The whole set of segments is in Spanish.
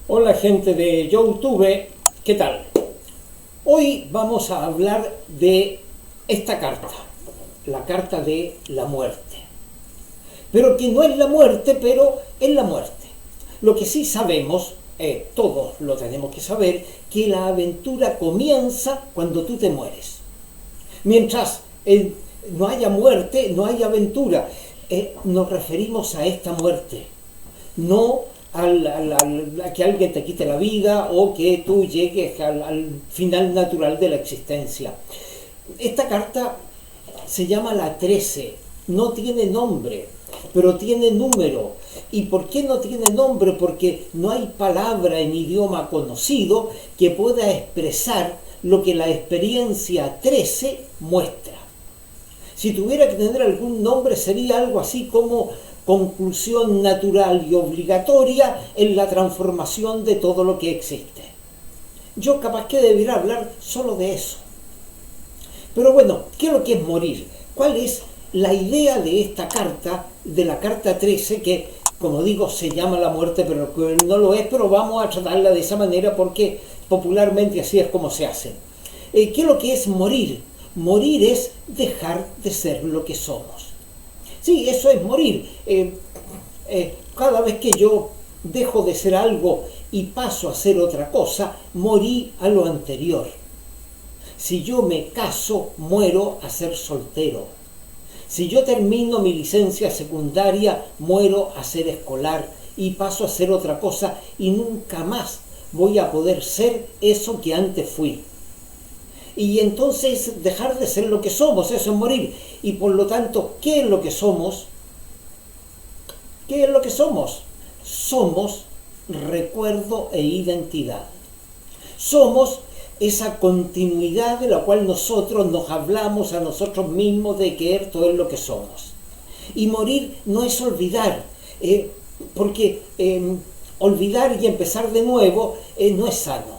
Hola gente de YouTube, ¿qué tal? Hoy vamos a hablar de esta carta, la carta de la muerte. Pero que no es la muerte, pero es la muerte. Lo que sí sabemos, todos lo tenemos que saber, que la aventura comienza cuando tú te mueres. Mientras no haya muerte, no hay aventura. Nos referimos a esta muerte, no a que alguien te quite la vida o que tú llegues al final natural de la existencia. Esta carta se llama la 13, no tiene nombre, pero tiene número. ¿Y por qué no tiene nombre? Porque no hay palabra en idioma conocido que pueda expresar lo que la experiencia 13 muestra. Si tuviera que tener algún nombre sería algo así como conclusión natural y obligatoria en la transformación de todo lo que existe. Yo capaz que debería hablar solo de eso. Pero bueno, ¿qué es lo que es morir? ¿Cuál es la idea de esta carta, de la carta 13, que, como digo, se llama la muerte, pero que no lo es, pero vamos a tratarla de esa manera porque popularmente así es como se hace? ¿Qué es lo que es morir? Morir es dejar de ser lo que somos. Sí, eso es morir. Cada vez que yo dejo de ser algo y paso a ser otra cosa, morí a lo anterior. Si yo me caso, muero a ser soltero. Si yo termino mi licencia secundaria, muero a ser escolar y paso a ser otra cosa y nunca más voy a poder ser eso que antes fui. Y entonces dejar de ser lo que somos, eso es morir. Y por lo tanto, ¿qué es lo que somos? ¿Qué es lo que somos? Somos recuerdo e identidad. Somos esa continuidad de la cual nosotros nos hablamos a nosotros mismos de que esto es lo que somos. Y morir no es olvidar, porque olvidar y empezar de nuevo no es sano.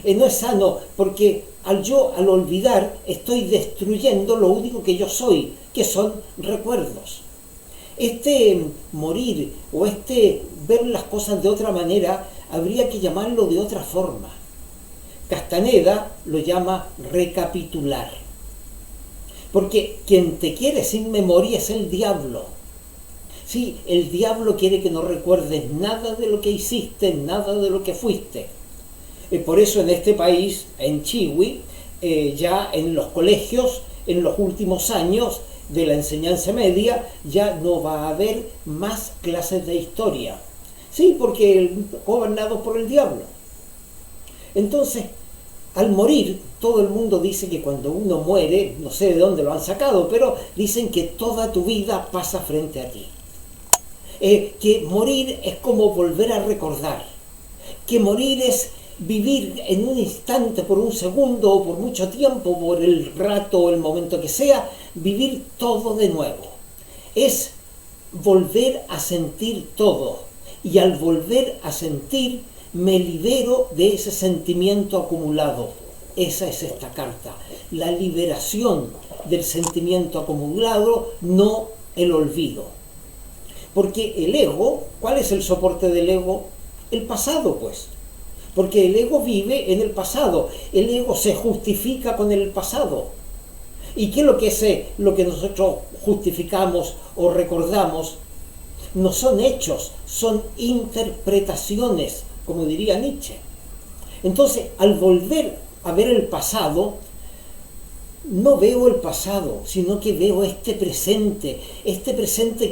No es sano porque al olvidar estoy destruyendo lo único que yo soy, que son recuerdos. Este morir o este ver las cosas de otra manera habría que llamarlo de otra forma. Castaneda lo llama recapitular. Porque quien te quiere sin memoria es el diablo. Sí, el diablo quiere que no recuerdes nada de lo que hiciste, nada de lo que fuiste. Por eso en este país, en Chihui, ya en los colegios, en los últimos años de la enseñanza media, ya no va a haber más clases de historia. Sí, porque gobernados por el diablo. Entonces, al morir, todo el mundo dice que cuando uno muere, no sé de dónde lo han sacado, pero dicen que toda tu vida pasa frente a ti. Que morir es como volver a recordar. Que morir es vivir en un instante, por un segundo o por mucho tiempo, por el rato o el momento que sea, vivir todo de nuevo. Es volver a sentir todo. Y al volver a sentir, me libero de ese sentimiento acumulado. Esa es esta carta. La liberación del sentimiento acumulado, no el olvido. Porque el ego, ¿cuál es el soporte del ego? El pasado, pues. Porque el ego vive en el pasado, el ego se justifica con el pasado. ¿Y qué es lo que nosotros justificamos o recordamos? No son hechos, son interpretaciones, como diría Nietzsche. Entonces, al volver a ver el pasado, no veo el pasado, sino que veo este presente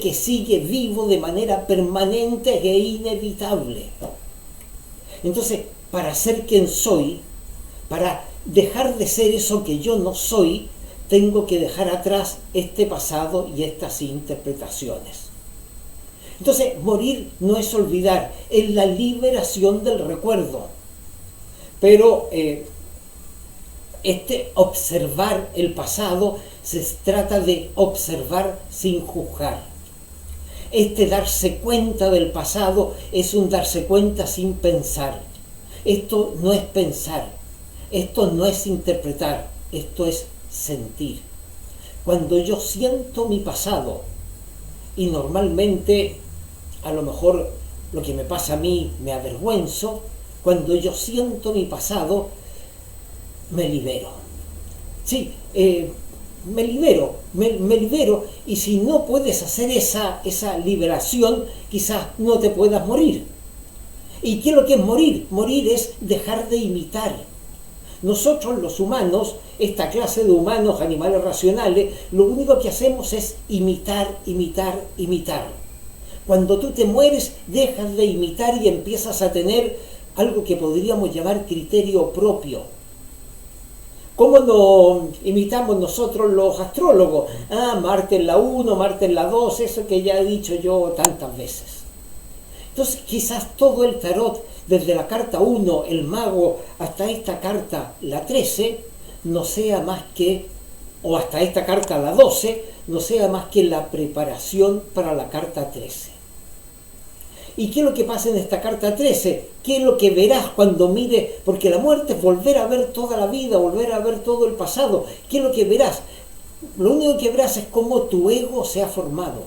que sigue vivo de manera permanente e inevitable. Entonces, para ser quien soy, para dejar de ser eso que yo no soy, tengo que dejar atrás este pasado y estas interpretaciones. Entonces, morir no es olvidar, es la liberación del recuerdo. Pero observar el pasado se trata de observar sin juzgar. Darse cuenta del pasado es un darse cuenta sin pensar. Esto no es pensar, esto no es interpretar, esto es sentir. Cuando yo siento mi pasado, y normalmente a lo mejor lo que me pasa a mí, me avergüenzo. Cuando yo siento mi pasado, me libero. Sí, me libero, y si no puedes hacer esa liberación, quizás no te puedas morir. ¿Y qué es lo que es morir? Morir es dejar de imitar. Nosotros los humanos, esta clase de humanos, animales racionales, lo único que hacemos es imitar. Cuando tú te mueres, dejas de imitar y empiezas a tener algo que podríamos llamar criterio propio. ¿Cómo nos imitamos nosotros los astrólogos? Marte en la 1, Marte en la 2, eso que ya he dicho yo tantas veces. Entonces quizás todo el tarot, desde la carta 1, el mago, hasta esta carta, la 13, no sea más que, o hasta esta carta, la 12, no sea más que la preparación para la carta 13. ¿Y qué es lo que pasa en esta carta 13? ¿Qué es lo que verás cuando mires? Porque la muerte es volver a ver toda la vida, volver a ver todo el pasado. ¿Qué es lo que verás? Lo único que verás es cómo tu ego se ha formado.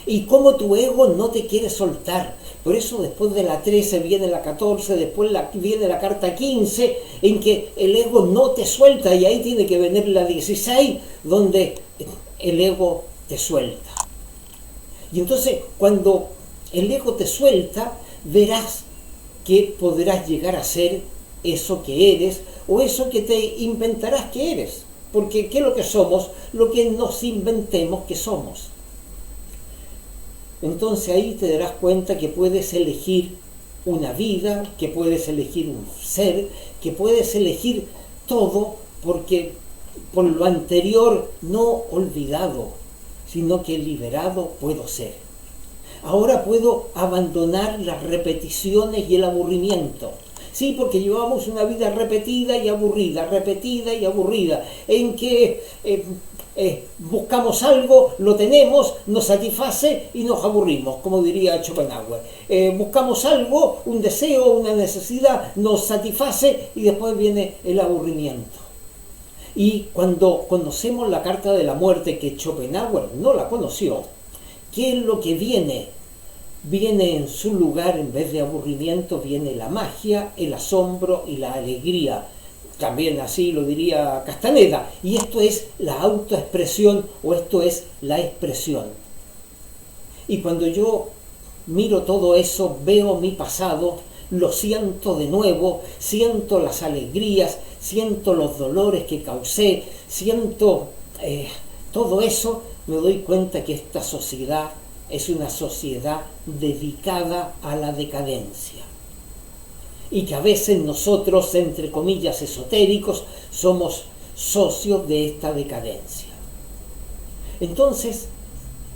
Y cómo tu ego no te quiere soltar. Por eso después de la 13 viene la 14, después viene la carta 15, en que el ego no te suelta. Y ahí tiene que venir la 16, donde el ego te suelta. Y entonces cuando el ego te suelta, verás que podrás llegar a ser eso que eres o eso que te inventarás que eres. Porque ¿qué es lo que somos? Lo que nos inventemos que somos. Entonces ahí te darás cuenta que puedes elegir una vida, que puedes elegir un ser, que puedes elegir todo, porque por lo anterior no olvidado, sino que liberado puedo ser. Ahora puedo abandonar las repeticiones y el aburrimiento. Sí, porque llevamos una vida repetida y aburrida, en que buscamos algo, lo tenemos, nos satisface y nos aburrimos, como diría Schopenhauer. Buscamos algo, un deseo, una necesidad, nos satisface y después viene el aburrimiento. Y cuando conocemos la carta de la muerte, que Schopenhauer no la conoció, ¿qué es lo que viene? Viene en su lugar, en vez de aburrimiento, viene la magia, el asombro y la alegría. También así lo diría Castaneda. Y esto es la autoexpresión, o esto es la expresión. Y cuando yo miro todo eso, veo mi pasado, lo siento de nuevo, siento las alegrías, siento los dolores que causé, siento todo eso, me doy cuenta que esta sociedad es una sociedad dedicada a la decadencia. Y que a veces nosotros, entre comillas esotéricos, somos socios de esta decadencia. Entonces,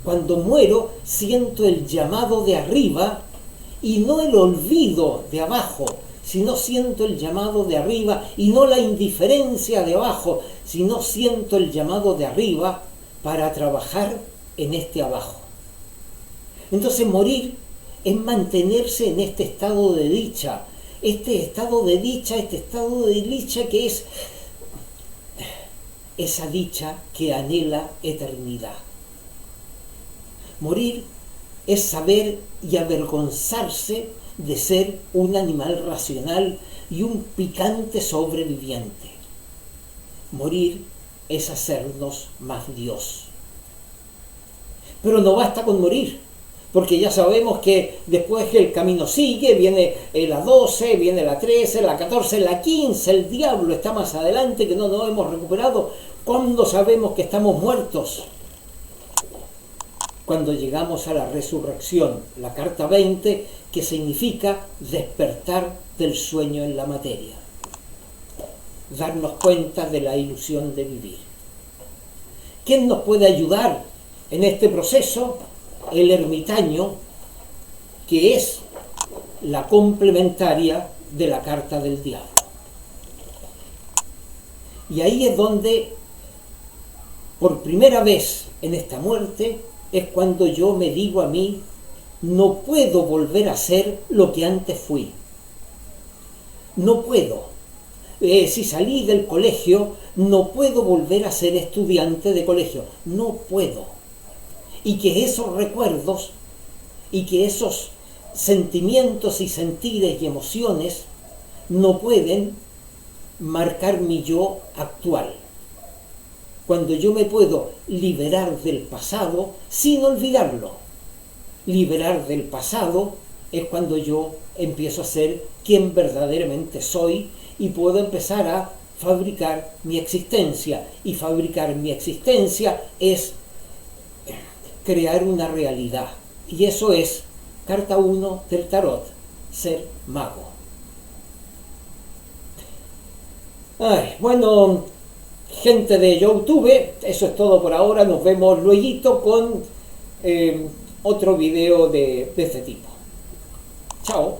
cuando muero, siento el llamado de arriba y no el olvido de abajo, sino siento el llamado de arriba y no la indiferencia de abajo, sino siento el llamado de arriba para trabajar en este abajo. Entonces morir es mantenerse en este estado de dicha, este estado de dicha que es esa dicha que anhela eternidad. Morir es saber y avergonzarse de ser un animal racional y un picante sobreviviente. Morir es hacernos más Dios. Pero no basta con morir, porque ya sabemos que después que el camino sigue, viene la 12, viene la 13, la 14, la 15, el diablo está más adelante, que no nos hemos recuperado. ¿Cuándo sabemos que estamos muertos? Cuando llegamos a la resurrección, la carta 20, que significa despertar del sueño en la materia. Darnos cuenta de la ilusión de vivir. ¿Quién nos puede ayudar en este proceso? El ermitaño, que es la complementaria de la carta del diablo. Y ahí es donde, por primera vez en esta muerte, es cuando yo me digo a mí, no puedo volver a ser lo que antes fui. No puedo. Si salí del colegio, no puedo volver a ser estudiante de colegio. No puedo. Y que esos recuerdos y que esos sentimientos y sentires y emociones no pueden marcar mi yo actual. Cuando yo me puedo liberar del pasado sin olvidarlo. Liberar del pasado es cuando yo empiezo a ser quien verdaderamente soy y puedo empezar a fabricar mi existencia. Y fabricar mi existencia es crear una realidad. Y eso es carta 1 del tarot, ser mago. Bueno, gente de YouTube, eso es todo por ahora. Nos vemos luego con otro video de este tipo. Chao.